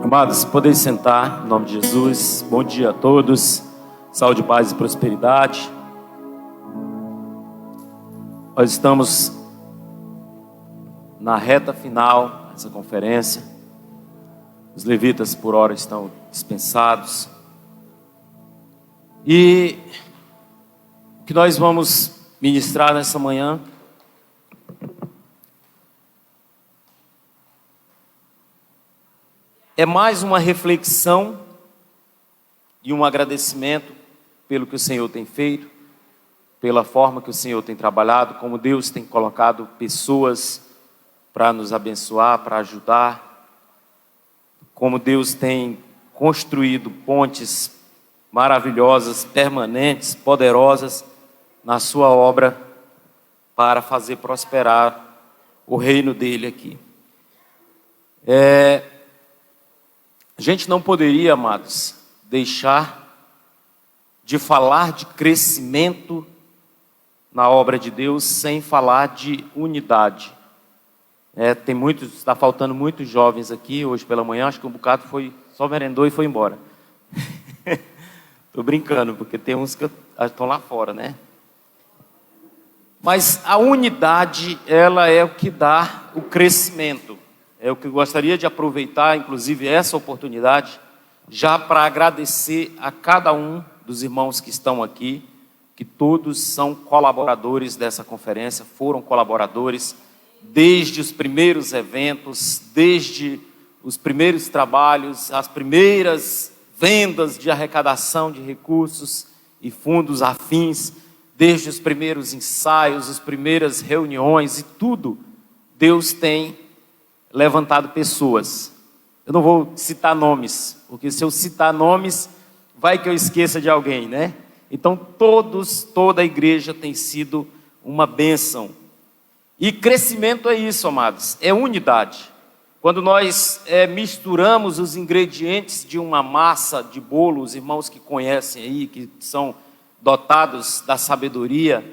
Amados, podem sentar, em nome de Jesus. Bom dia a todos, saúde, paz e prosperidade. Nós estamos na reta final dessa conferência. Os levitas por hora estão dispensados. E o que nós vamos ministrar nessa manhã é mais uma reflexão e um agradecimento pelo que o Senhor tem feito, pela forma que o Senhor tem trabalhado, como Deus tem colocado pessoas para nos abençoar, para ajudar, como Deus tem construído pontes maravilhosas, permanentes, poderosas na sua obra para fazer prosperar o reino dele aqui. A gente não poderia, amados, deixar de falar de crescimento na obra de Deus sem falar de unidade. Está faltando muitos jovens aqui hoje pela manhã, acho que um bocado só merendou e foi embora. Estou brincando, porque tem uns que estão lá fora, né? Mas a unidade, ela é o que dá o crescimento. É o que eu gostaria de aproveitar, inclusive, essa oportunidade, já para agradecer a cada um dos irmãos que estão aqui, que todos são colaboradores dessa conferência, foram colaboradores desde os primeiros eventos, desde os primeiros trabalhos, as primeiras vendas de arrecadação de recursos e fundos afins, desde os primeiros ensaios, as primeiras reuniões e tudo. Deus tem levantado pessoas. Eu não vou citar nomes, porque se eu citar nomes, vai que eu esqueça de alguém, né? Então toda a igreja tem sido uma bênção. E crescimento é isso, amados, é unidade. Quando nós misturamos os ingredientes de uma massa de bolo, os irmãos que conhecem aí, que são dotados da sabedoria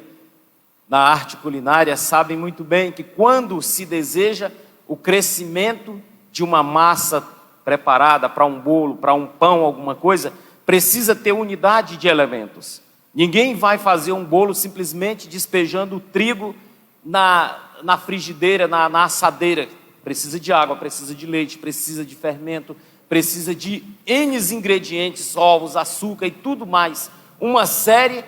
na arte culinária, sabem muito bem que quando se deseja o crescimento de uma massa preparada para um bolo, para um pão, alguma coisa, precisa ter unidade de elementos. Ninguém vai fazer um bolo simplesmente despejando o trigo na frigideira, na assadeira. Precisa de água, precisa de leite, precisa de fermento, precisa de N ingredientes, ovos, açúcar e tudo mais. Uma série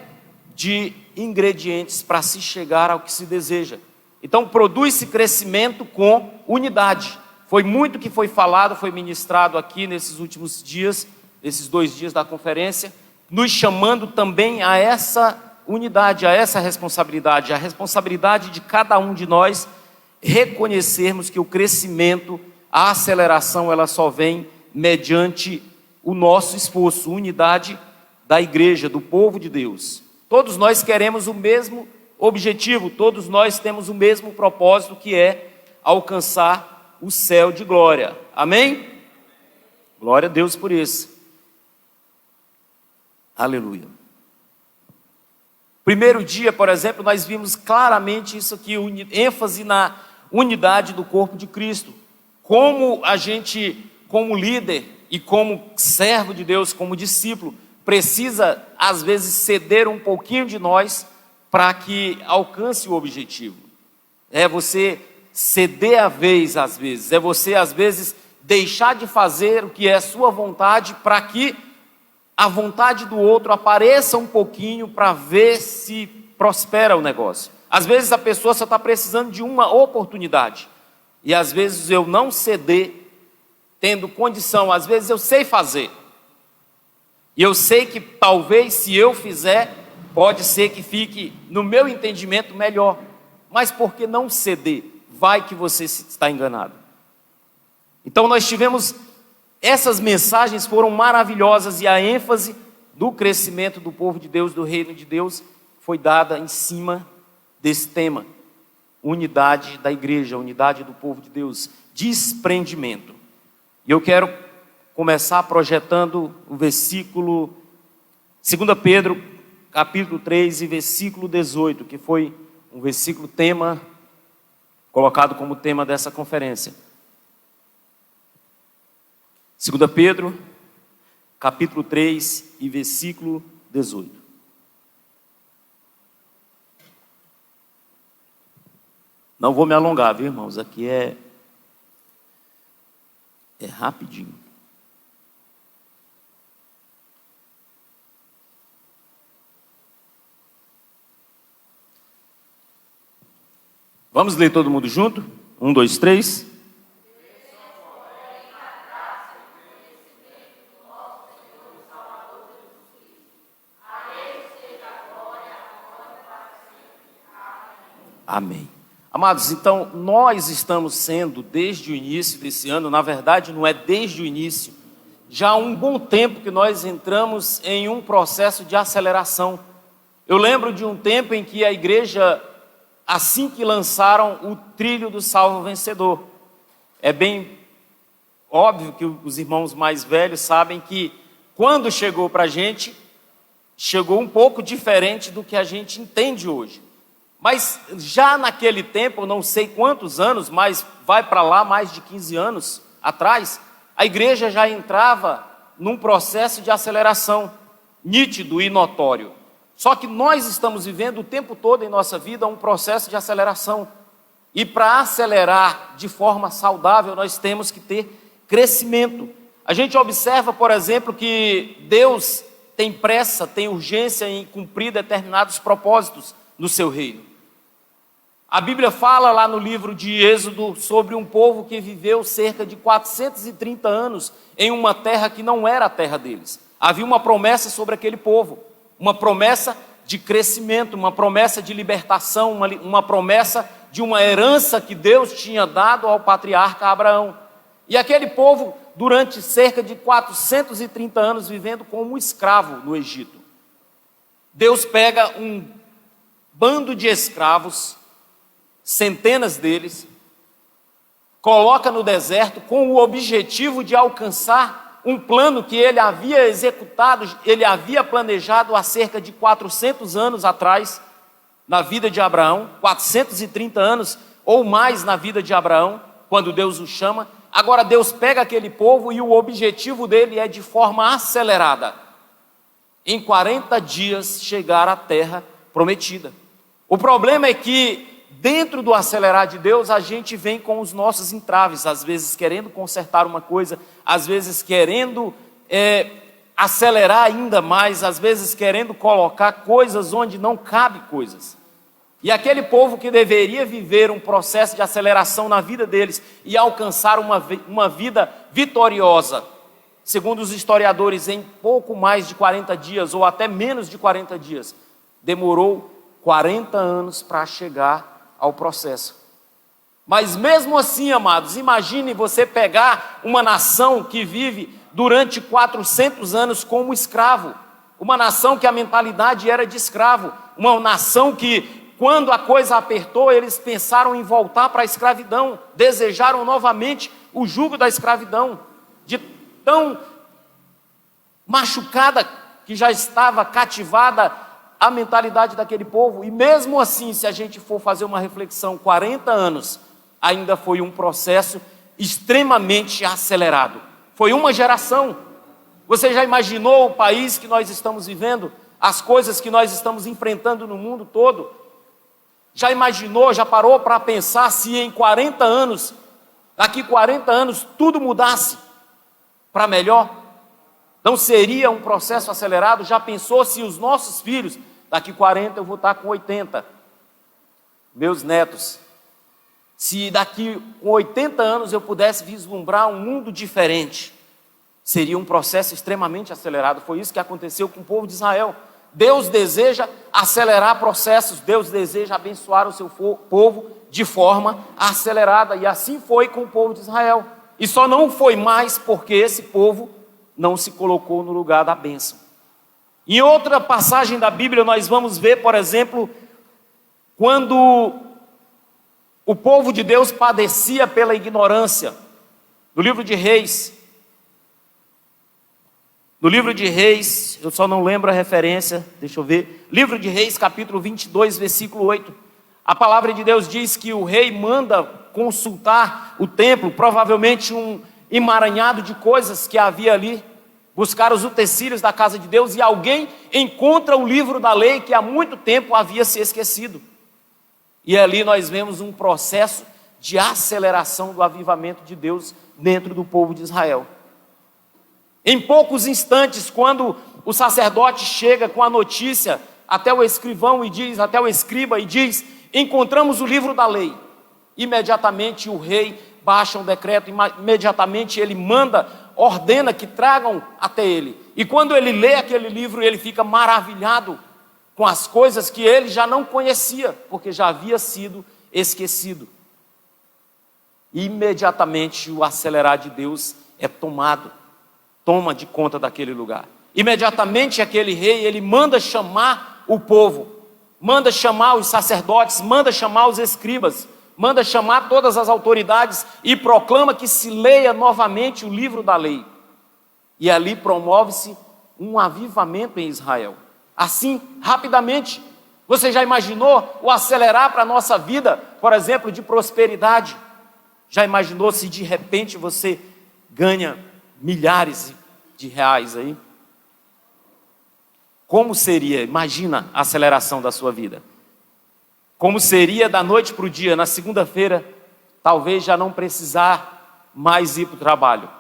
de ingredientes para se chegar ao que se deseja. Então, produz-se crescimento com unidade. Foi muito que foi falado, foi ministrado aqui nesses últimos dias, esses 2 dias da conferência, nos chamando também a essa unidade, a essa responsabilidade, a responsabilidade de cada um de nós reconhecermos que o crescimento, a aceleração, ela só vem mediante o nosso esforço, unidade da igreja, do povo de Deus. Todos nós queremos o mesmo objetivo, todos nós temos o mesmo propósito, que é alcançar o céu de glória. Amém? Glória a Deus por isso. Aleluia. Primeiro dia, por exemplo, nós vimos claramente isso aqui, ênfase na unidade do corpo de Cristo. Como a gente, como líder e como servo de Deus, como discípulo, precisa, às vezes, ceder um pouquinho de nós para que alcance o objetivo. É você ceder a vez, às vezes. É você, às vezes, deixar de fazer o que é sua vontade para que a vontade do outro apareça um pouquinho para ver se prospera o negócio. Às vezes a pessoa só está precisando de uma oportunidade. E às vezes eu não ceder, tendo condição, às vezes eu sei fazer. E eu sei que talvez se eu fizer, pode ser que fique, no meu entendimento, melhor. Mas por que não ceder? Vai que você está enganado. Então nós tivemos, essas mensagens foram maravilhosas e a ênfase do crescimento do povo de Deus, do reino de Deus, foi dada em cima desse tema. Unidade da igreja, unidade do povo de Deus, desprendimento. E eu quero começar projetando o versículo 2 Pedro, capítulo 3 e versículo 18, que foi um versículo tema, colocado como tema dessa conferência. 2 Pedro, capítulo 3 e versículo 18. Não vou me alongar, viu, irmãos? Aqui é rapidinho. Vamos ler todo mundo junto? 1, 2, 3. Amém. Amados, então nós estamos sendo, desde o início desse ano, na verdade não é desde o início, já há um bom tempo que nós entramos em um processo de aceleração. Eu lembro de um tempo em que a igreja, assim que lançaram o trilho do salvo vencedor, é bem óbvio que os irmãos mais velhos sabem que quando chegou para a gente, chegou um pouco diferente do que a gente entende hoje. Mas já naquele tempo, não sei quantos anos, mas vai para lá mais de 15 anos atrás, a igreja já entrava num processo de aceleração nítido e notório. Só que nós estamos vivendo o tempo todo em nossa vida um processo de aceleração. E para acelerar de forma saudável, nós temos que ter crescimento. A gente observa, por exemplo, que Deus tem pressa, tem urgência em cumprir determinados propósitos no seu reino. A Bíblia fala lá no livro de Êxodo sobre um povo que viveu cerca de 430 anos em uma terra que não era a terra deles. Havia uma promessa sobre aquele povo, uma promessa de crescimento, uma promessa de libertação, uma promessa de uma herança que Deus tinha dado ao patriarca Abraão. E aquele povo, durante cerca de 430 anos, vivendo como escravo no Egito. Deus pega um bando de escravos, centenas deles, coloca no deserto com o objetivo de alcançar um plano que ele havia executado, ele havia planejado há cerca de 400 anos atrás, na vida de Abraão, 430 anos ou mais na vida de Abraão, quando Deus o chama. Agora Deus pega aquele povo e o objetivo dele é de forma acelerada, em 40 dias chegar à terra prometida. O problema é que dentro do acelerar de Deus, a gente vem com os nossos entraves, às vezes querendo consertar uma coisa, às vezes querendo acelerar ainda mais, às vezes querendo colocar coisas onde não cabe coisas. E aquele povo que deveria viver um processo de aceleração na vida deles e alcançar uma vida vitoriosa, segundo os historiadores, em pouco mais de 40 dias, ou até menos de 40 dias, demorou 40 anos para chegar ao processo. Mas mesmo assim, amados, imagine você pegar uma nação que vive durante 400 anos como escravo, uma nação que a mentalidade era de escravo, uma nação que, quando a coisa apertou, eles pensaram em voltar para a escravidão, desejaram novamente o jugo da escravidão, de tão machucada que já estava cativada a mentalidade daquele povo. E mesmo assim, se a gente for fazer uma reflexão, 40 anos ainda foi um processo extremamente acelerado. Foi uma geração. Você já imaginou o país que nós estamos vivendo? As coisas que nós estamos enfrentando no mundo todo? Já imaginou, já parou para pensar se em 40 anos, daqui 40 anos, tudo mudasse para melhor? Não seria um processo acelerado? Já pensou se os nossos filhos, daqui 40 eu vou estar com 80, meus netos, se daqui com 80 anos eu pudesse vislumbrar um mundo diferente, seria um processo extremamente acelerado. Foi isso que aconteceu com o povo de Israel. Deus deseja acelerar processos, Deus deseja abençoar o seu povo de forma acelerada, e assim foi com o povo de Israel. E só não foi mais porque esse povo não se colocou no lugar da bênção. Em outra passagem da Bíblia nós vamos ver, por exemplo, quando o povo de Deus padecia pela ignorância. No livro de Reis, eu só não lembro a referência, deixa eu ver. Livro de Reis, capítulo 22, versículo 8. A palavra de Deus diz que o rei manda consultar o templo, provavelmente um emaranhado de coisas que havia ali. Buscaram os utensílios da casa de Deus e alguém encontra o livro da lei que há muito tempo havia se esquecido. E ali nós vemos um processo de aceleração do avivamento de Deus dentro do povo de Israel. Em poucos instantes, quando o sacerdote chega com a notícia até o escrivão e diz, até o escriba e diz: encontramos o livro da lei. Imediatamente o rei baixa um decreto, imediatamente ele ordena que tragam até ele. E quando ele lê aquele livro, ele fica maravilhado com as coisas que ele já não conhecia, porque já havia sido esquecido. E imediatamente o acelerar de Deus é toma de conta daquele lugar. Imediatamente aquele rei, ele manda chamar o povo, manda chamar os sacerdotes, manda chamar os escribas, manda chamar todas as autoridades e proclama que se leia novamente o livro da lei. E ali promove-se um avivamento em Israel. Assim, rapidamente, você já imaginou o acelerar para a nossa vida, por exemplo, de prosperidade? Já imaginou se de repente você ganha milhares de reais aí? Como seria? Imagina a aceleração da sua vida. Como seria da noite para o dia, na segunda-feira, talvez já não precisar mais ir para o trabalho.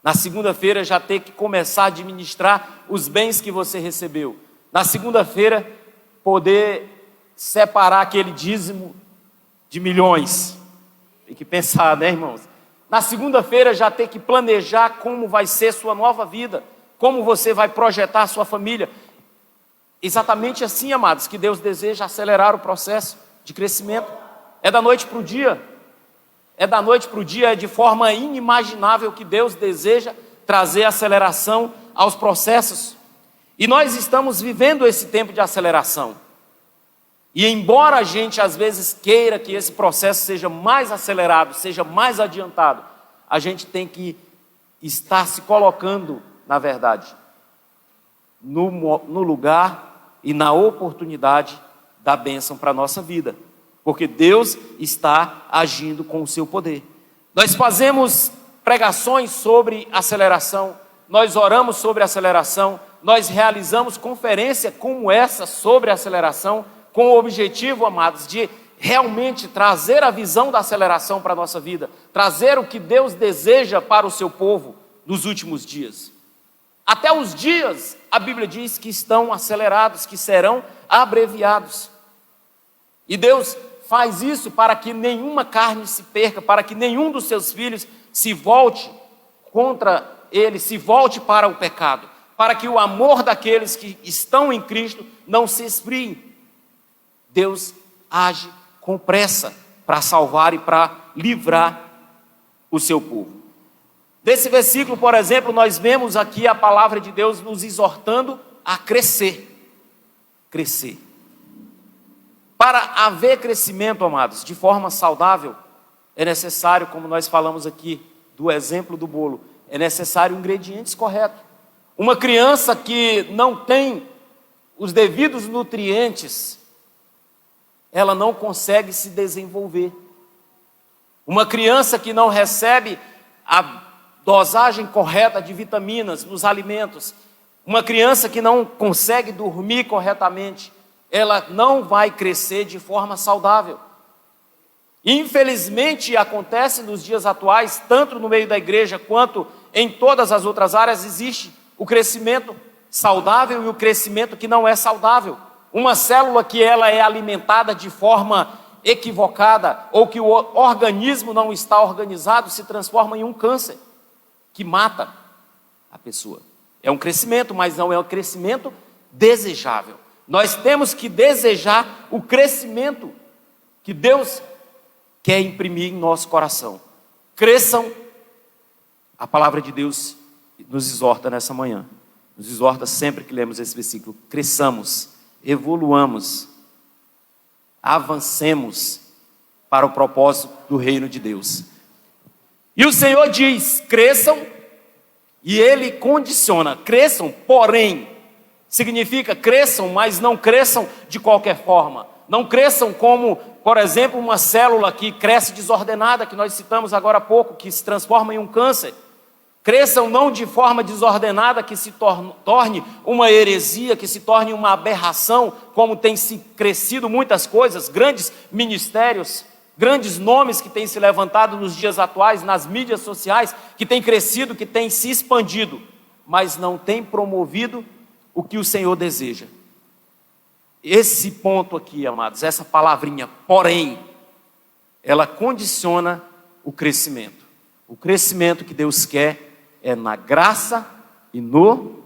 Na segunda-feira já ter que começar a administrar os bens que você recebeu. Na segunda-feira poder separar aquele dízimo de milhões. Tem que pensar, né, irmãos? Na segunda-feira já ter que planejar como vai ser sua nova vida, como você vai projetar a sua família. Exatamente assim, amados, que Deus deseja acelerar o processo de crescimento. É da noite para o dia. É da noite para o dia, é de forma inimaginável que Deus deseja trazer aceleração aos processos. E nós estamos vivendo esse tempo de aceleração. E embora a gente às vezes queira que esse processo seja mais acelerado, seja mais adiantado, a gente tem que estar se colocando, na verdade, no lugar e na oportunidade da bênção para a nossa vida, porque Deus está agindo com o seu poder. Nós fazemos pregações sobre aceleração, nós oramos sobre aceleração, nós realizamos conferência como essa sobre aceleração, com o objetivo, amados, de realmente trazer a visão da aceleração para a nossa vida, trazer o que Deus deseja para o seu povo nos últimos dias. Até os dias, a Bíblia diz que estão acelerados, que serão abreviados. E Deus faz isso para que nenhuma carne se perca, para que nenhum dos seus filhos se volte contra ele, se volte para o pecado, para que o amor daqueles que estão em Cristo não se esfrie. Deus age com pressa para salvar e para livrar o seu povo. Desse versículo, por exemplo, nós vemos aqui a palavra de Deus nos exortando a crescer. Crescer. Para haver crescimento, amados, de forma saudável, é necessário, como nós falamos aqui, do exemplo do bolo, é necessário ingredientes corretos. Uma criança que não tem os devidos nutrientes, ela não consegue se desenvolver. Uma criança que não recebe a dosagem correta de vitaminas nos alimentos, uma criança que não consegue dormir corretamente, ela não vai crescer de forma saudável. Infelizmente acontece nos dias atuais, tanto no meio da igreja quanto em todas as outras áreas, existe o crescimento saudável e o crescimento que não é saudável. Uma célula que ela é alimentada de forma equivocada ou que o organismo não está organizado se transforma em um câncer que mata a pessoa. É um crescimento, mas não é um crescimento desejável. Nós temos que desejar o crescimento que Deus quer imprimir em nosso coração. Cresçam. A palavra de Deus nos exorta nessa manhã. Nos exorta sempre que lemos esse versículo. Cresçamos, evoluamos, avancemos para o propósito do reino de Deus. E o Senhor diz, cresçam, e Ele condiciona, cresçam, porém, significa cresçam, mas não cresçam de qualquer forma, Não cresçam como, por exemplo, uma célula que cresce desordenada, que nós citamos agora há pouco, que se transforma em um câncer. Cresçam não de forma desordenada, que se torne uma heresia, que se torne uma aberração, como tem se crescido muitas coisas, grandes ministérios, grandes nomes que têm se levantado nos dias atuais, nas mídias sociais, que têm crescido, que têm se expandido, mas não têm promovido o que o Senhor deseja. Esse ponto aqui, amados, essa palavrinha, porém, ela condiciona o crescimento. O crescimento que Deus quer é na graça e no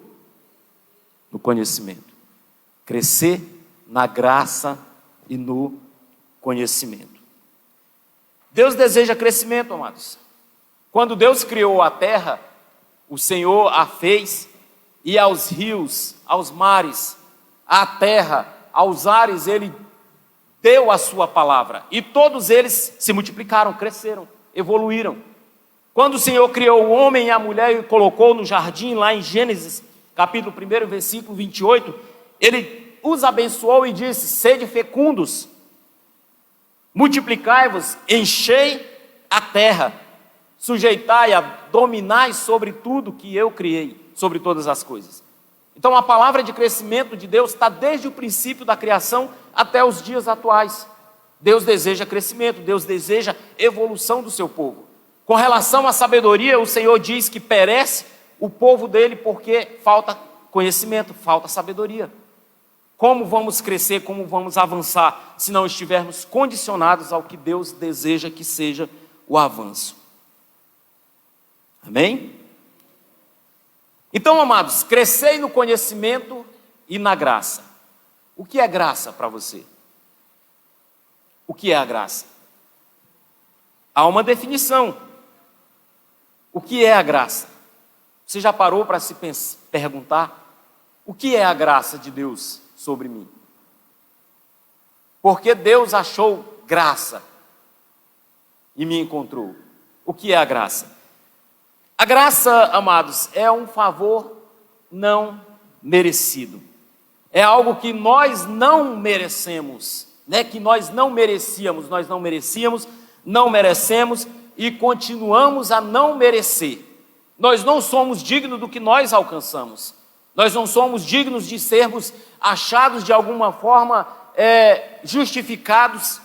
conhecimento. Crescer na graça e no conhecimento. Deus deseja crescimento, amados. Quando Deus criou a terra, o Senhor a fez, e aos rios, aos mares, à terra, aos ares, Ele deu a sua palavra. E todos eles se multiplicaram, cresceram, evoluíram. Quando o Senhor criou o homem e a mulher e colocou no jardim, lá em Gênesis, capítulo 1, versículo 28, Ele os abençoou e disse: sede fecundos, multiplicai-vos, enchei a terra, sujeitai-a, dominai sobre tudo que eu criei, sobre todas as coisas. Então a palavra de crescimento de Deus está desde o princípio da criação até os dias atuais. Deus deseja crescimento, Deus deseja evolução do seu povo. Com relação à sabedoria, o Senhor diz que perece o povo dele porque falta conhecimento, falta sabedoria. Como vamos crescer, como vamos avançar, se não estivermos condicionados ao que Deus deseja que seja o avanço? Amém? Então, amados, crescei no conhecimento e na graça. O que é graça para você? O que é a graça? Há uma definição. O que é a graça? Você já parou para se perguntar o que é a graça de Deus sobre mim? Porque Deus achou graça e me encontrou. O que é a graça? A graça, amados, é um favor não merecido. É algo que nós não merecemos, né? Que nós não merecíamos, não merecemos e continuamos a não merecer. Nós não somos dignos do que nós alcançamos. Nós não somos dignos de sermos achados de alguma forma justificados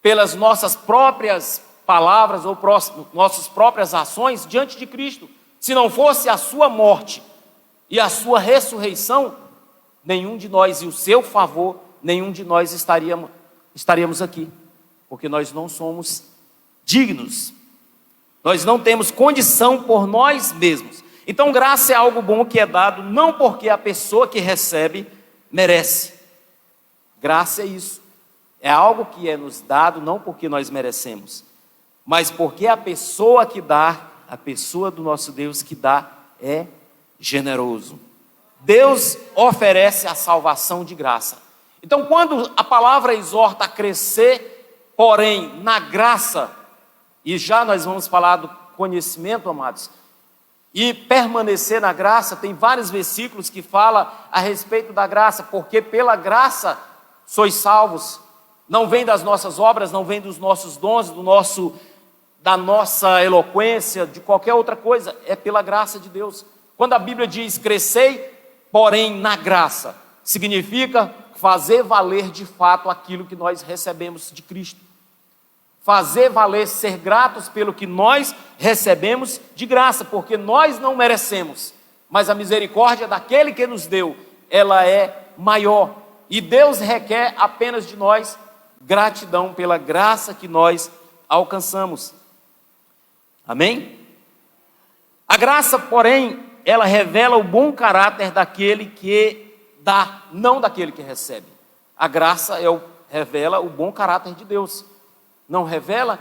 pelas nossas próprias palavras ou nossas próprias ações diante de Cristo. Se não fosse a sua morte e a sua ressurreição, nenhum de nós, e o seu favor, nenhum de nós estaríamos aqui, porque nós não somos dignos, nós não temos condição por nós mesmos. Então graça é algo bom que é dado não porque a pessoa que recebe merece. Graça é isso, é algo que é nos dado não porque nós merecemos, mas porque a pessoa que dá, a pessoa do nosso Deus que dá é generoso. Deus oferece a salvação de graça. Então quando a palavra exorta a crescer, porém na graça, e já nós vamos falar do conhecimento, amados, e permanecer na graça, tem vários versículos que falam a respeito da graça, porque pela graça sois salvos, não vem das nossas obras, não vem dos nossos dons, da nossa eloquência, de qualquer outra coisa, é pela graça de Deus. Quando a Bíblia diz crescei, porém na graça, significa fazer valer de fato aquilo que nós recebemos de Cristo. Fazer valer, ser gratos pelo que nós recebemos de graça, porque nós não merecemos, mas a misericórdia daquele que nos deu, ela é maior, e Deus requer apenas de nós gratidão pela graça que nós alcançamos. Amém? A graça, porém, ela revela o bom caráter daquele que dá, não daquele que recebe. A graça revela o bom caráter de Deus, não revela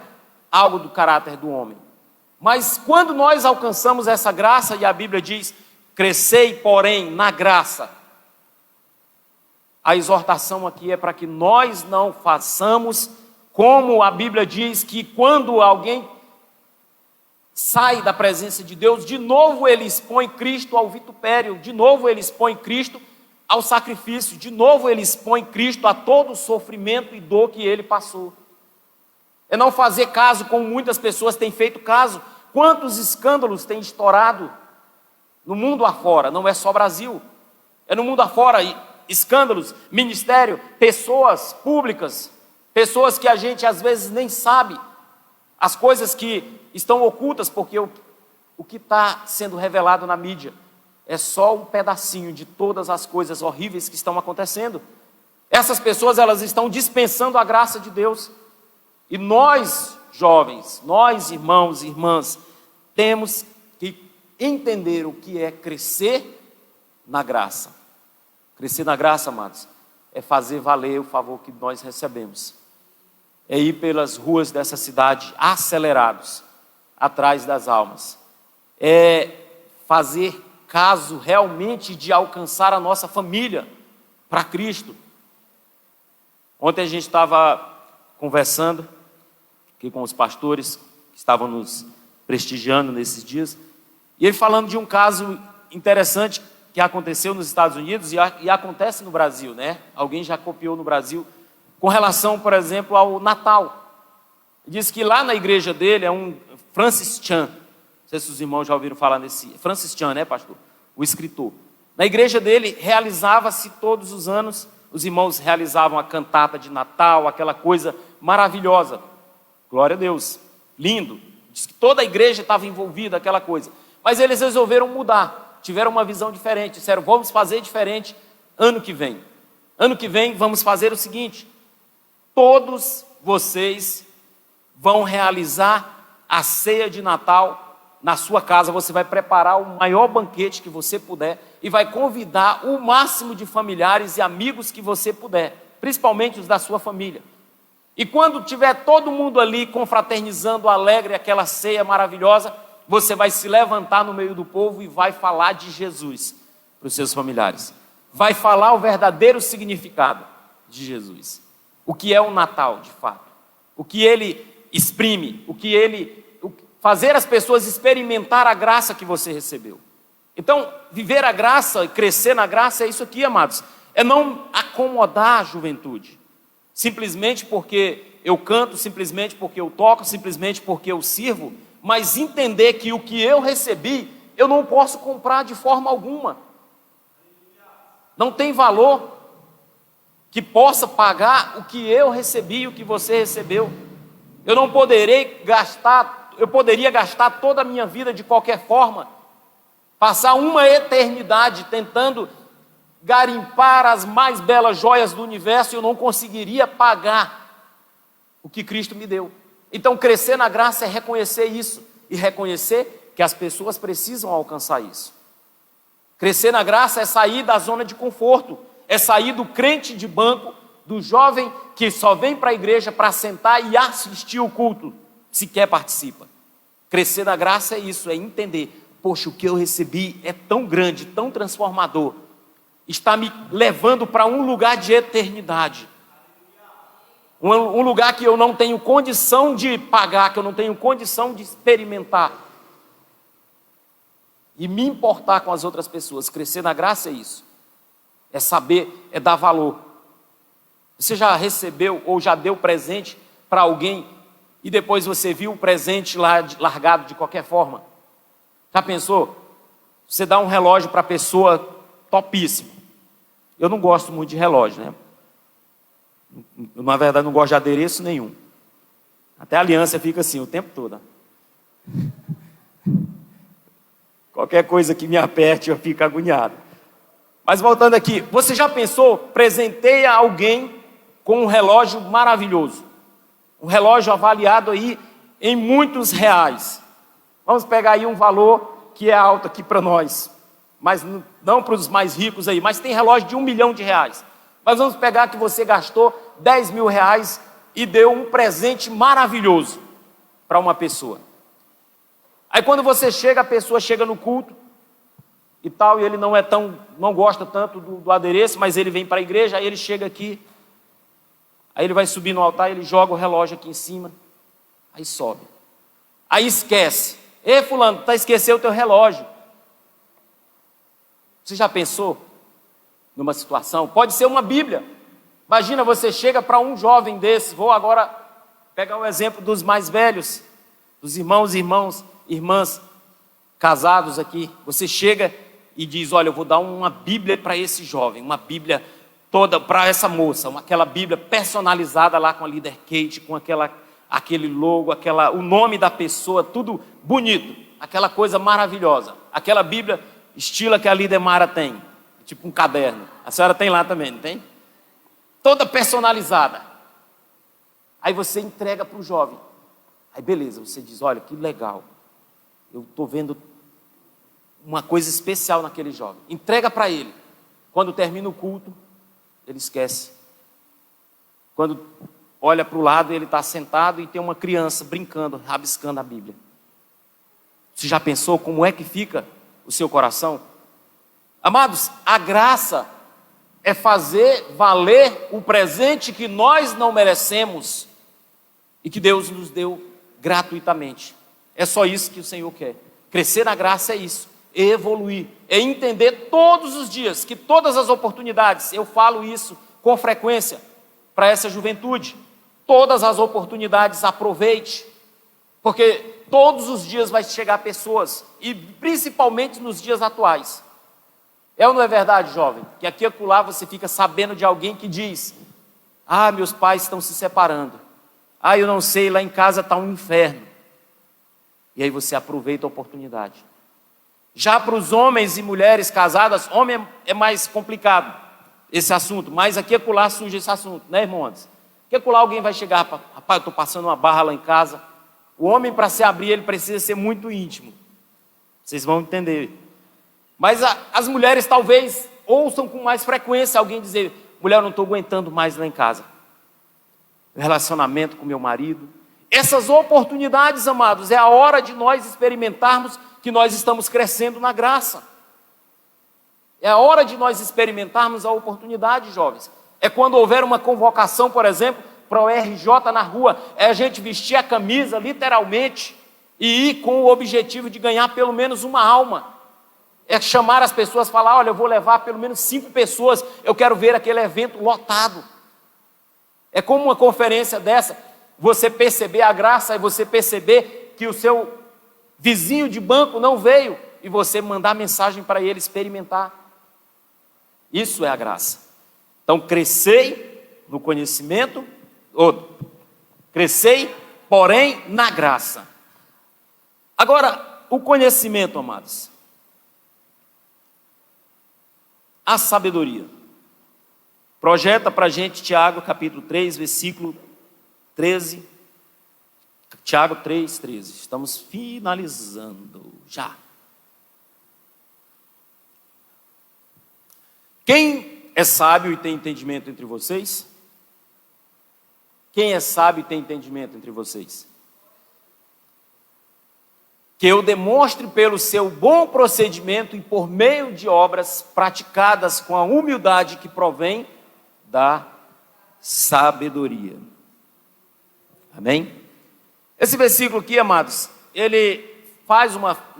algo do caráter do homem. Mas quando nós alcançamos essa graça, e a Bíblia diz, crescei, porém, na graça, a exortação aqui é para que nós não façamos como a Bíblia diz, que quando alguém sai da presença de Deus, de novo ele expõe Cristo ao vitupério, de novo ele expõe Cristo ao sacrifício. De novo ele expõe Cristo a todo o sofrimento e dor que ele passou. É não fazer caso como muitas pessoas têm feito caso. Quantos escândalos têm estourado no mundo afora? Não é só Brasil, é no mundo afora. Escândalos, ministério, pessoas públicas, pessoas que a gente às vezes nem sabe as coisas que estão ocultas, porque o que está sendo revelado na mídia é só um pedacinho de todas as coisas horríveis que estão acontecendo. Essas pessoas, elas estão dispensando a graça de Deus. E nós, jovens, nós, irmãos e irmãs, temos que entender o que é crescer na graça. Crescer na graça, amados, é fazer valer o favor que nós recebemos. É ir pelas ruas dessa cidade acelerados, atrás das almas. É fazer caso realmente de alcançar a nossa família para Cristo. Ontem a gente estava conversando aqui com os pastores que estavam nos prestigiando nesses dias, e ele falando de um caso interessante que aconteceu nos Estados Unidos e acontece no Brasil, né? Alguém já copiou no Brasil, com relação, por exemplo, ao Natal. Ele diz que lá na igreja dele é um Francis Chan, não sei se os irmãos já ouviram falar nesse, Francis Chan, né, pastor? O escritor. Na igreja dele realizava-se todos os anos, os irmãos realizavam a cantata de Natal, aquela coisa maravilhosa. Glória a Deus, lindo. Diz que toda a igreja estava envolvida, aquela coisa. Mas eles resolveram mudar, tiveram uma visão diferente, disseram, vamos fazer diferente ano que vem. Ano que vem vamos fazer o seguinte, todos vocês vão realizar a ceia de Natal na sua casa. Você vai preparar o maior banquete que você puder e vai convidar o máximo de familiares e amigos que você puder, principalmente os da sua família. E quando tiver todo mundo ali confraternizando, alegre, aquela ceia maravilhosa, você vai se levantar no meio do povo e vai falar de Jesus para os seus familiares. Vai falar o verdadeiro significado de Jesus. O que é o Natal, de fato. O que ele exprime, fazer as pessoas experimentar a graça que você recebeu. Então, viver a graça e crescer na graça é isso aqui, amados. É não acomodar a juventude. Simplesmente porque eu canto, simplesmente porque eu toco, simplesmente porque eu sirvo, mas entender que o que eu recebi, eu não posso comprar de forma alguma. Não tem valor que possa pagar o que eu recebi e o que você recebeu. Eu não poderei gastar, eu poderia gastar toda a minha vida de qualquer forma, passar uma eternidade tentando garimpar as mais belas joias do universo e eu não conseguiria pagar o que Cristo me deu. Então, crescer na graça é reconhecer isso e reconhecer que as pessoas precisam alcançar isso. Crescer na graça é sair da zona de conforto, é sair do crente de banco, do jovem que só vem para a igreja para sentar e assistir o culto, sequer participa. Crescer na graça é isso, é entender, poxa, o que eu recebi é tão grande, tão transformador, está me levando para um lugar de eternidade. Um lugar que eu não tenho condição de pagar, que eu não tenho condição de experimentar. E me importar com as outras pessoas. Crescer na graça é isso. É saber, é dar valor. Você já recebeu ou já deu presente para alguém e depois você viu o presente lá largado de qualquer forma? Já pensou? Você dá um relógio para a pessoa topíssimo. Eu não gosto muito de relógio, né? Eu, na verdade, não gosto de adereço nenhum. Até a aliança fica assim o tempo todo. Qualquer coisa que me aperte, eu fico agoniado. Mas voltando aqui, você já pensou, presenteia alguém com um relógio maravilhoso. Um relógio avaliado aí em muitos reais. Vamos pegar aí um valor que é alto aqui para nós. Mas não para os mais ricos aí, mas tem relógio de R$1 milhão. Mas vamos pegar que você gastou R$10.000 e deu um presente maravilhoso para uma pessoa. Aí quando você chega, a pessoa chega no culto e tal, e ele não gosta tanto do adereço, mas ele vem para a igreja, aí ele chega aqui, aí ele vai subir no altar, ele joga o relógio aqui em cima, aí sobe. Aí esquece. Ei, fulano, esqueceu o teu relógio. Você já pensou numa situação, pode ser uma Bíblia. Imagina, você chega para um jovem desses, vou agora pegar o exemplo dos mais velhos, dos irmãos, irmãs casados aqui. Você chega e diz, olha, eu vou dar uma Bíblia para esse jovem, uma Bíblia toda para essa moça, aquela Bíblia personalizada lá com a Líder Kate, com aquele logo, o nome da pessoa, tudo bonito, aquela coisa maravilhosa, aquela Bíblia estilo que a Líder Mara tem, tipo um caderno. A senhora tem lá também, não tem? Toda personalizada. Aí você entrega para o jovem. Aí beleza, você diz, olha, que legal, eu estou vendo uma coisa especial naquele jovem. Entrega para ele. Quando termina o culto, ele esquece. Quando olha para o lado, ele está sentado e tem uma criança brincando, rabiscando a Bíblia. Você já pensou como é que fica o seu coração? Amados, a graça é fazer valer o presente que nós não merecemos e que Deus nos deu gratuitamente. É só isso que o Senhor quer. Crescer na graça é isso, é evoluir, é entender todos os dias que todas as oportunidades, eu falo isso com frequência para essa juventude, todas as oportunidades aproveite, porque todos os dias vai chegar pessoas, e principalmente nos dias atuais. É ou não é verdade, jovem? Que aqui e acolá você fica sabendo de alguém que diz, meus pais estão se separando, eu não sei, lá em casa está um inferno. E aí você aproveita a oportunidade. Já para os homens e mulheres casadas, homem é mais complicado esse assunto, mas aqui e acolá surge esse assunto, né, irmão Anderson? Aqui e acolá alguém vai chegar, rapaz, eu estou passando uma barra lá em casa. O homem, para se abrir, ele precisa ser muito íntimo. Vocês vão entender. Mas as mulheres talvez ouçam com mais frequência alguém dizer, mulher, eu não estou aguentando mais lá em casa. O relacionamento com meu marido. Essas oportunidades, amados, é a hora de nós experimentarmos que nós estamos crescendo na graça. É a hora de nós experimentarmos a oportunidade, jovens. É quando houver uma convocação, por exemplo, para o RJ na rua, é a gente vestir a camisa, literalmente, e ir com o objetivo de ganhar pelo menos uma alma. É chamar as pessoas, falar, olha, eu vou levar pelo menos 5 pessoas, eu quero ver aquele evento lotado. É como uma conferência dessa, você perceber a graça e você perceber que o seu vizinho de banco não veio e você mandar mensagem para ele experimentar. Isso é a graça. Então, crescei no conhecimento, crescei, porém, na graça. Agora, o conhecimento, amados, a sabedoria. Projeta para a gente Tiago capítulo 3, versículo 13. Tiago 3, 13. Estamos finalizando já. Quem é sábio e tem entendimento entre vocês? Quem é sábio e tem entendimento entre vocês? Que eu demonstre pelo seu bom procedimento e por meio de obras praticadas com a humildade que provém da sabedoria. Amém? Esse versículo aqui, amados, ele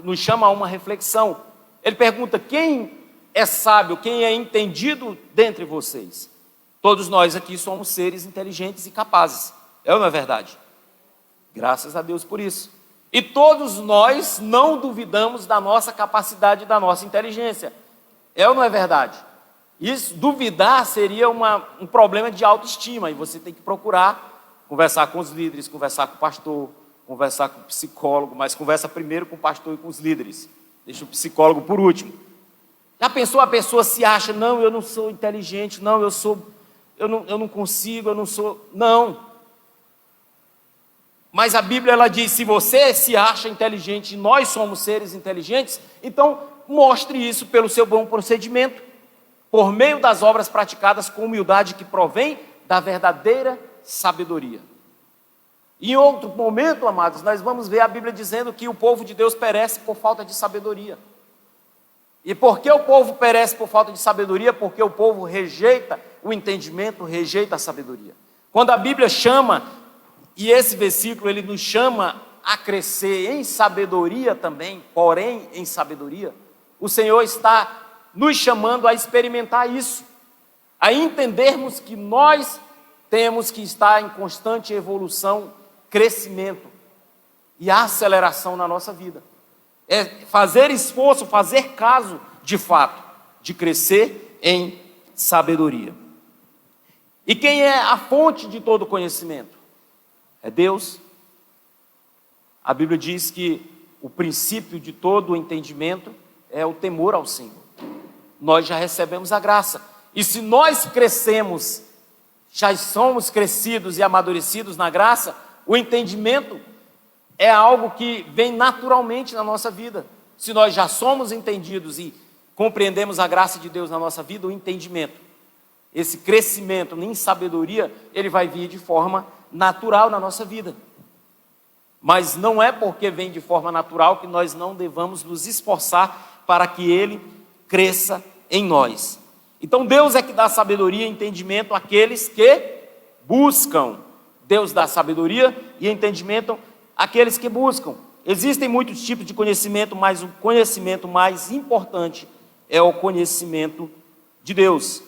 nos chama a uma reflexão. Ele pergunta, quem é sábio, quem é entendido dentre vocês? Todos nós aqui somos seres inteligentes e capazes. É ou não é verdade? Graças a Deus por isso. E todos nós não duvidamos da nossa capacidade e da nossa inteligência. É ou não é verdade? Isso, duvidar seria um problema de autoestima. E você tem que procurar conversar com os líderes, conversar com o pastor, conversar com o psicólogo. Mas conversa primeiro com o pastor e com os líderes. Deixa o psicólogo por último. Já pensou, a pessoa se acha, não, eu não sou inteligente, não, eu não consigo, eu não sou... Não. Mas a Bíblia, ela diz, se você se acha inteligente, e nós somos seres inteligentes, então mostre isso pelo seu bom procedimento, por meio das obras praticadas com humildade que provém da verdadeira sabedoria. Em outro momento, amados, nós vamos ver a Bíblia dizendo que o povo de Deus perece por falta de sabedoria. E por que o povo perece por falta de sabedoria? Porque o povo rejeita o entendimento, rejeita a sabedoria. Quando a Bíblia chama, e esse versículo ele nos chama a crescer em sabedoria também, porém em sabedoria, o Senhor está nos chamando a experimentar isso. a entendermos que nós temos que estar em constante evolução, crescimento e aceleração na nossa vida. É fazer esforço, fazer caso, de fato, de crescer em sabedoria. E quem é a fonte de todo conhecimento? É Deus. A Bíblia diz que o princípio de todo o entendimento é o temor ao Senhor. Nós já recebemos a graça. E se nós crescemos, já somos crescidos e amadurecidos na graça, o entendimento é algo que vem naturalmente na nossa vida. Se nós já somos entendidos e compreendemos a graça de Deus na nossa vida, o entendimento, esse crescimento em sabedoria, ele vai vir de forma natural na nossa vida. Mas não é porque vem de forma natural que nós não devamos nos esforçar para que ele cresça em nós. Então Deus é que dá sabedoria e entendimento àqueles que buscam. Deus dá sabedoria e entendimento àqueles que buscam. Existem muitos tipos de conhecimento, mas o conhecimento mais importante é o conhecimento de Deus.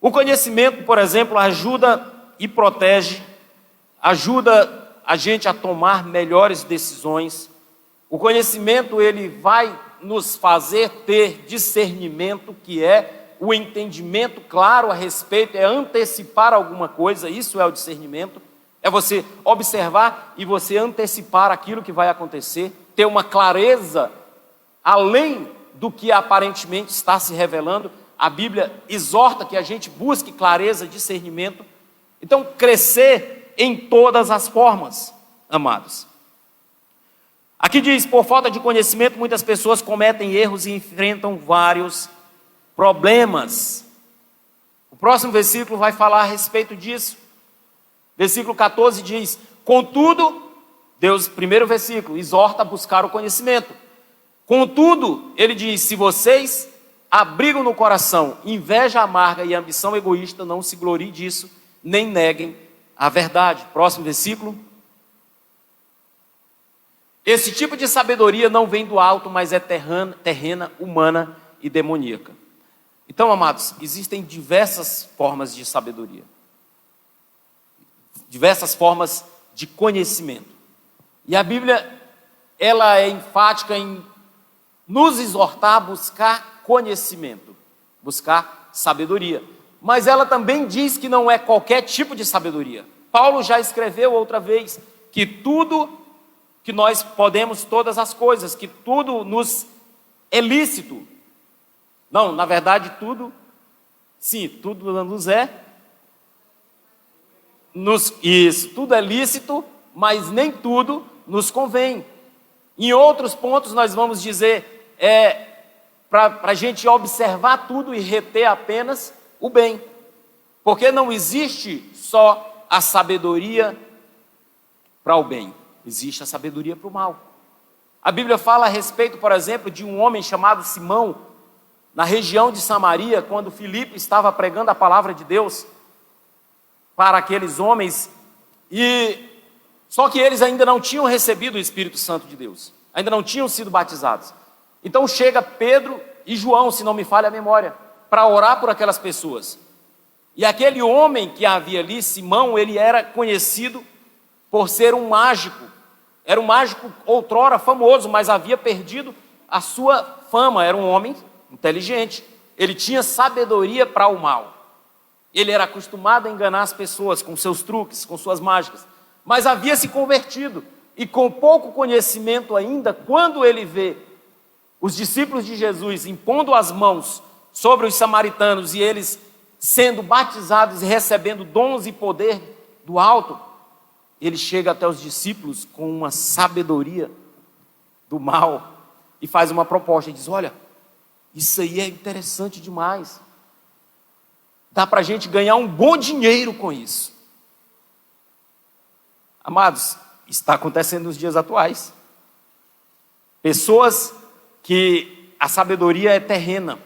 O conhecimento, por exemplo, ajuda e protege, ajuda a gente a tomar melhores decisões. O conhecimento, ele vai nos fazer ter discernimento, que é o entendimento claro a respeito, é antecipar alguma coisa, isso é o discernimento, é você observar e você antecipar aquilo que vai acontecer, ter uma clareza além do que aparentemente está se revelando. A Bíblia exorta que a gente busque clareza, discernimento. Então, crescer em todas as formas, amados. Aqui diz, por falta de conhecimento, muitas pessoas cometem erros e enfrentam vários problemas. O próximo versículo vai falar a respeito disso. Versículo 14 diz, contudo, Deus, primeiro versículo, exorta a buscar o conhecimento. Contudo, ele diz, se vocês abrigam no coração inveja amarga e ambição egoísta, não se gloriem disso, nem neguem a verdade. Próximo versículo. Esse tipo de sabedoria não vem do alto, mas é terrena, humana e demoníaca. Então, amados, existem diversas formas de sabedoria. Diversas formas de conhecimento. E a Bíblia, ela é enfática em nos exortar a buscar conhecimento, buscar sabedoria. Mas ela também diz que não é qualquer tipo de sabedoria. Paulo já escreveu outra vez que tudo que nós podemos, todas as coisas, que tudo nos é lícito. Não, na verdade tudo, sim, tudo nos é, isso, tudo é lícito, mas nem tudo nos convém. Em outros pontos nós vamos dizer, para a gente observar tudo e reter apenas o bem. Porque não existe só a sabedoria para o bem, existe a sabedoria para o mal. A Bíblia fala a respeito, por exemplo, de um homem chamado Simão, na região de Samaria, quando Filipe estava pregando a palavra de Deus para aqueles homens, só que eles ainda não tinham recebido o Espírito Santo de Deus, ainda não tinham sido batizados. Então chega Pedro e João, se não me falha a memória, para orar por aquelas pessoas. E aquele homem que havia ali, Simão, ele era conhecido por ser um mágico. Era um mágico outrora famoso, mas havia perdido a sua fama. Era um homem inteligente. Ele tinha sabedoria para o mal. Ele era acostumado a enganar as pessoas com seus truques, com suas mágicas. Mas havia se convertido. E com pouco conhecimento ainda, quando ele vê os discípulos de Jesus impondo as mãos sobre os samaritanos e eles sendo batizados e recebendo dons e poder do alto, ele chega até os discípulos com uma sabedoria do mal e faz uma proposta e diz, olha, isso aí é interessante demais, dá para a gente ganhar um bom dinheiro com isso. Amados, está acontecendo nos dias atuais. Pessoas que a sabedoria é terrena,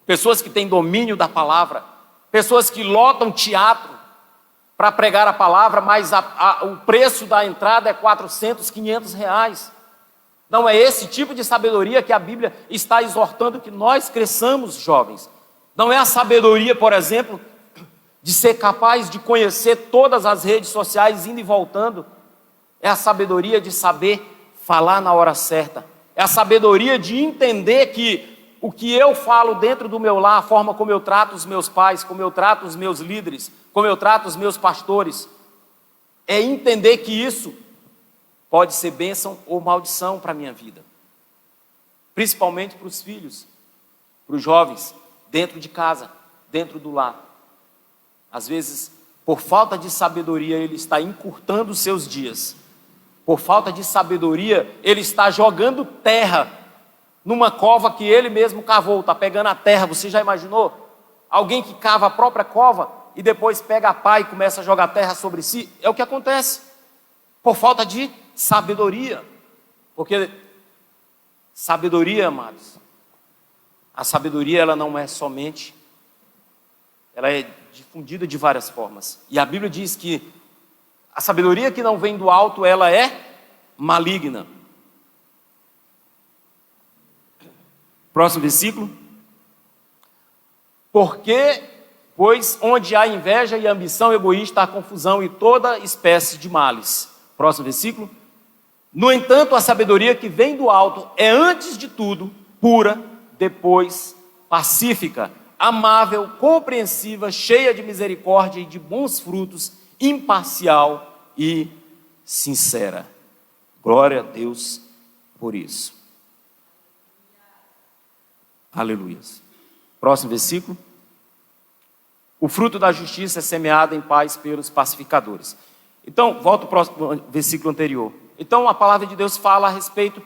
pessoas que têm domínio da palavra, pessoas que lotam teatro para pregar a palavra, mas o preço da entrada é 400, 500 reais. Não é esse tipo de sabedoria que a Bíblia está exortando que nós cresçamos, jovens. Não é a sabedoria, por exemplo, de ser capaz de conhecer todas as redes sociais indo e voltando. É a sabedoria de saber falar na hora certa. É a sabedoria de entender que o que eu falo dentro do meu lar, a forma como eu trato os meus pais, como eu trato os meus líderes, como eu trato os meus pastores, é entender que isso pode ser bênção ou maldição para a minha vida. Principalmente para os filhos, para os jovens, dentro de casa, dentro do lar. Às vezes, por falta de sabedoria, ele está encurtando os seus dias. Por falta de sabedoria, ele está jogando terra numa cova que ele mesmo cavou, está pegando a terra. Você já imaginou? Alguém que cava a própria cova e depois pega a pá e começa a jogar terra sobre si? É o que acontece. Por falta de sabedoria. Porque sabedoria, amados, a sabedoria ela não é somente, ela é difundida de várias formas. E a Bíblia diz que a sabedoria que não vem do alto, ela é maligna. Próximo versículo. Porque, pois, onde há inveja e ambição egoísta, há confusão e toda espécie de males. Próximo versículo. No entanto, a sabedoria que vem do alto é, antes de tudo, pura, depois pacífica, amável, compreensiva, cheia de misericórdia e de bons frutos, imparcial e sincera. Glória a Deus por isso. Aleluia. Próximo versículo. O fruto da justiça é semeado em paz pelos pacificadores. Então, volta ao próximo versículo anterior. Então, a palavra de Deus fala a respeito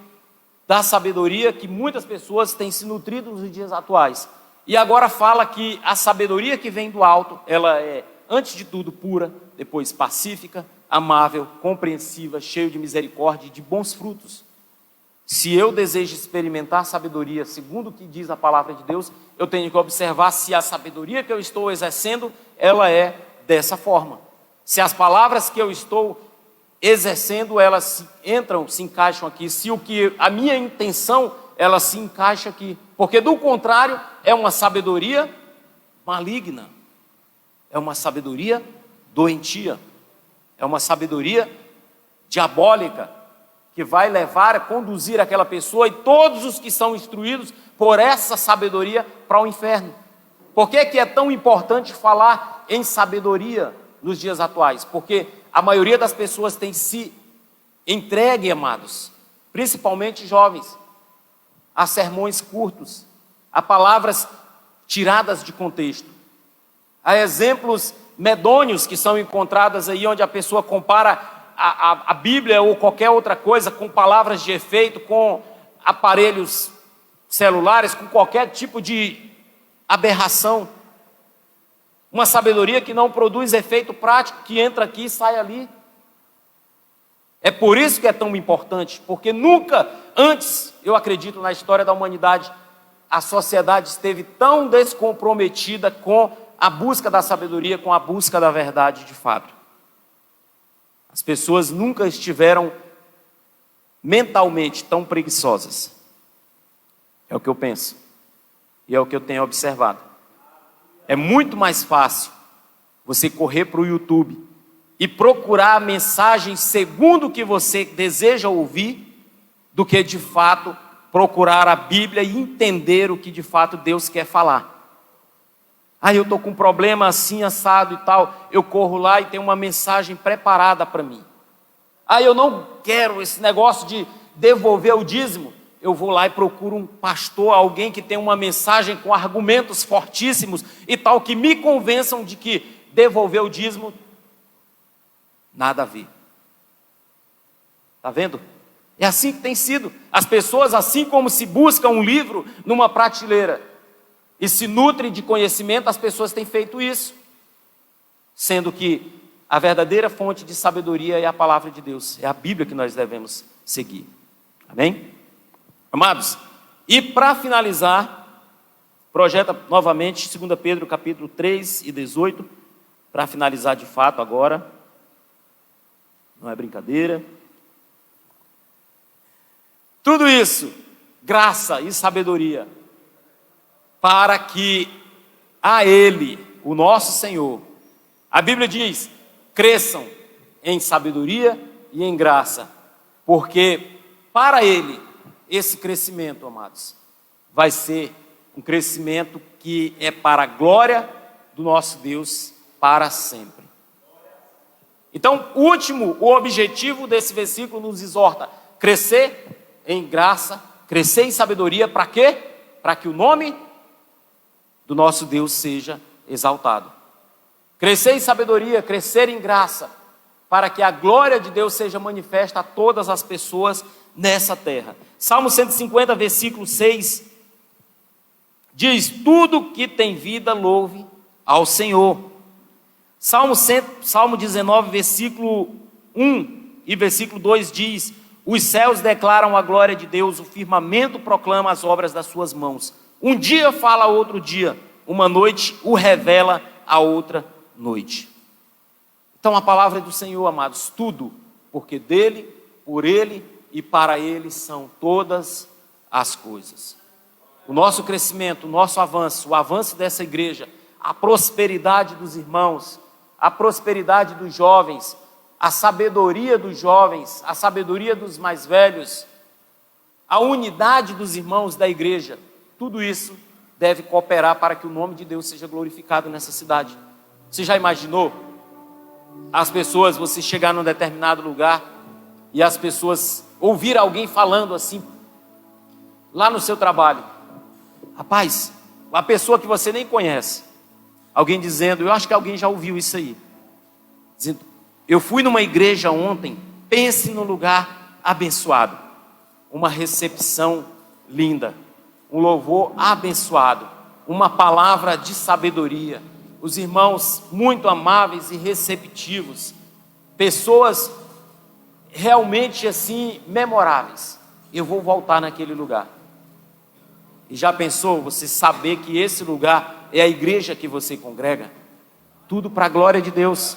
da sabedoria que muitas pessoas têm se nutrido nos dias atuais. E agora fala que a sabedoria que vem do alto, ela é, antes de tudo, pura, depois pacífica, amável, compreensiva, cheia de misericórdia e de bons frutos. Se eu desejo experimentar sabedoria, segundo o que diz a palavra de Deus, eu tenho que observar se a sabedoria que eu estou exercendo, ela é dessa forma. Se as palavras que eu estou exercendo, elas se encaixam aqui. Se a minha intenção, ela se encaixa aqui. Porque do contrário, é uma sabedoria maligna. É uma sabedoria doentia. É uma sabedoria diabólica, que vai levar a conduzir aquela pessoa e todos os que são instruídos por essa sabedoria para o inferno. Por que é tão importante falar em sabedoria nos dias atuais? Porque a maioria das pessoas tem se entregue, amados, principalmente jovens, a sermões curtos, a palavras tiradas de contexto, a exemplos medonhos que são encontrados aí, onde a pessoa compara a Bíblia ou qualquer outra coisa com palavras de efeito, com aparelhos celulares, com qualquer tipo de aberração. Uma sabedoria que não produz efeito prático, que entra aqui e sai ali. É por isso que é tão importante, porque nunca antes, eu acredito, na história da humanidade, a sociedade esteve tão descomprometida com a busca da sabedoria, com a busca da verdade de fato. As pessoas nunca estiveram mentalmente tão preguiçosas. É o que eu penso. E é o que eu tenho observado. É muito mais fácil você correr para o YouTube e procurar a mensagem segundo o que você deseja ouvir, do que de fato procurar a Bíblia e entender o que de fato Deus quer falar. Eu estou com um problema assim, assado e tal. Eu corro lá e tem uma mensagem preparada para mim. Eu não quero esse negócio de devolver o dízimo. Eu vou lá e procuro um pastor, alguém que tem uma mensagem com argumentos fortíssimos e tal, que me convençam de que devolver o dízimo, nada a ver. Está vendo? É assim que tem sido. As pessoas, assim como se busca um livro numa prateleira e se nutrem de conhecimento, as pessoas têm feito isso, sendo que a verdadeira fonte de sabedoria é a palavra de Deus, é a Bíblia que nós devemos seguir. Amém? Amados, e para finalizar, projeta novamente 2 Pedro capítulo 3 e 18, para finalizar de fato agora, não é brincadeira. Tudo isso, graça e sabedoria, para que a Ele, o nosso Senhor. A Bíblia diz: cresçam em sabedoria e em graça, porque para Ele, esse crescimento, amados, vai ser um crescimento que é para a glória do nosso Deus para sempre. Então, o objetivo desse versículo nos exorta: crescer em graça, crescer em sabedoria, para quê? Para que o nome do nosso Deus seja exaltado. Crescer em sabedoria, crescer em graça, para que a glória de Deus seja manifesta a todas as pessoas nessa terra. Salmo 150, versículo 6, diz: tudo que tem vida louve ao Senhor. Salmo 19, versículo 1 e versículo 2 diz: os céus declaram a glória de Deus, o firmamento proclama as obras das suas mãos. Um dia fala a outro dia, uma noite o revela a outra noite. Então a palavra é do Senhor, amados, tudo, porque dele, por ele e para ele são todas as coisas. O nosso crescimento, o nosso avanço, o avanço dessa igreja, a prosperidade dos irmãos, a prosperidade dos jovens, a sabedoria dos jovens, a sabedoria dos mais velhos, a unidade dos irmãos da igreja, tudo isso deve cooperar para que o nome de Deus seja glorificado nessa cidade. Você já imaginou as pessoas, você chegar num determinado lugar e as pessoas ouvir alguém falando assim, lá no seu trabalho, rapaz, uma pessoa que você nem conhece, alguém dizendo, eu acho que alguém já ouviu isso aí, dizendo: eu fui numa igreja ontem, pense num lugar abençoado, uma recepção linda, um louvor abençoado, uma palavra de sabedoria, os irmãos muito amáveis e receptivos, pessoas realmente assim memoráveis. Eu vou voltar naquele lugar. E já pensou você saber que esse lugar é a igreja que você congrega? Tudo para a glória de Deus.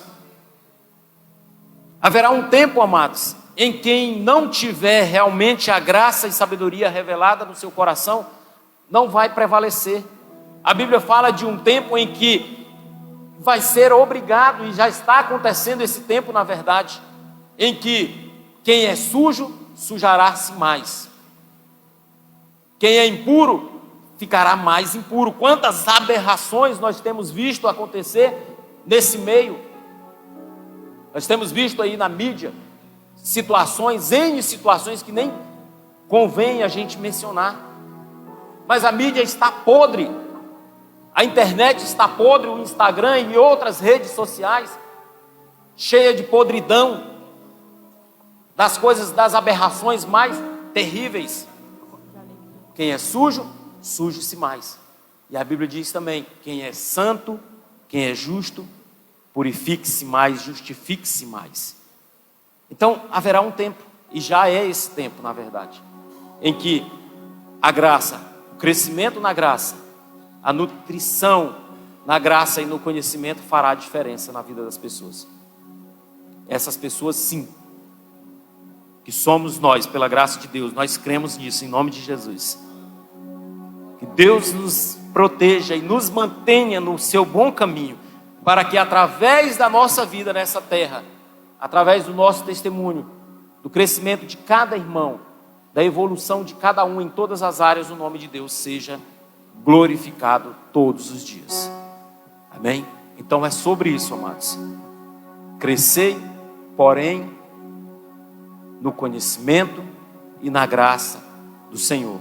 Haverá um tempo, amados, em quem não tiver realmente a graça e sabedoria revelada no seu coração, não vai prevalecer. A Bíblia fala de um tempo em que vai ser obrigado, e já está acontecendo esse tempo na verdade, em que quem é sujo, sujará-se mais. Quem é impuro, ficará mais impuro. Quantas aberrações nós temos visto acontecer nesse meio. Nós temos visto aí na mídia situações, N situações que nem convém a gente mencionar. Mas a mídia está podre, a internet está podre, o Instagram e outras redes sociais, cheia de podridão, das coisas, das aberrações mais terríveis. Quem é sujo, suje-se mais. E a Bíblia diz também, quem é santo, quem é justo, purifique-se mais, justifique-se mais. Então haverá um tempo, e já é esse tempo na verdade, em que a graça, o crescimento na graça, a nutrição na graça e no conhecimento fará a diferença na vida das pessoas. Essas pessoas sim, que somos nós, pela graça de Deus, nós cremos nisso, em nome de Jesus. Que Deus nos proteja e nos mantenha no seu bom caminho, para que através da nossa vida nessa terra, através do nosso testemunho, do crescimento de cada irmão, da evolução de cada um em todas as áreas, o nome de Deus seja glorificado todos os dias. Amém? Então é sobre isso, amados. Crescei, porém, no conhecimento e na graça do Senhor,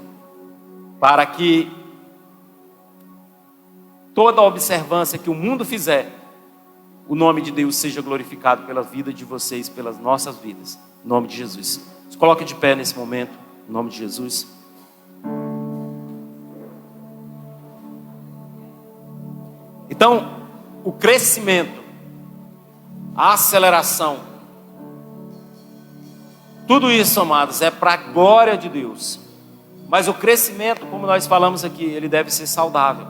para que toda observância que o mundo fizer, o nome de Deus seja glorificado pela vida de vocês, pelas nossas vidas, em nome de Jesus. Se coloque de pé nesse momento, em nome de Jesus. Então, o crescimento, a aceleração, tudo isso, amados, é para a glória de Deus. Mas o crescimento, como nós falamos aqui, ele deve ser saudável.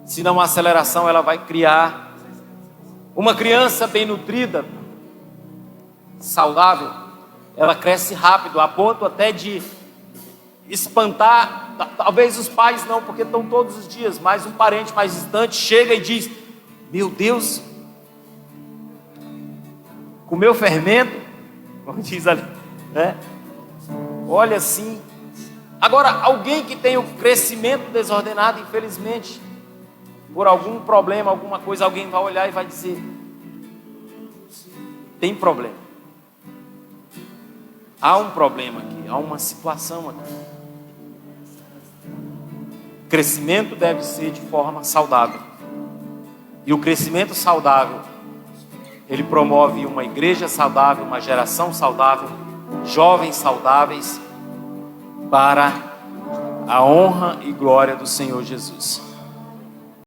Senão a aceleração, ela vai criar uma criança bem nutrida, saudável. Ela cresce rápido, a ponto até de espantar, talvez os pais não, porque estão todos os dias, mas um parente mais distante chega e diz: meu Deus, comeu fermento, como diz ali, né? Olha assim. Agora, alguém que tem o crescimento desordenado, infelizmente, por algum problema, alguma coisa, alguém vai olhar e vai dizer: tem problema. Há um problema aqui, há uma situação aqui. O crescimento deve ser de forma saudável. E o crescimento saudável, ele promove uma igreja saudável, uma geração saudável, jovens saudáveis, para a honra e glória do Senhor Jesus.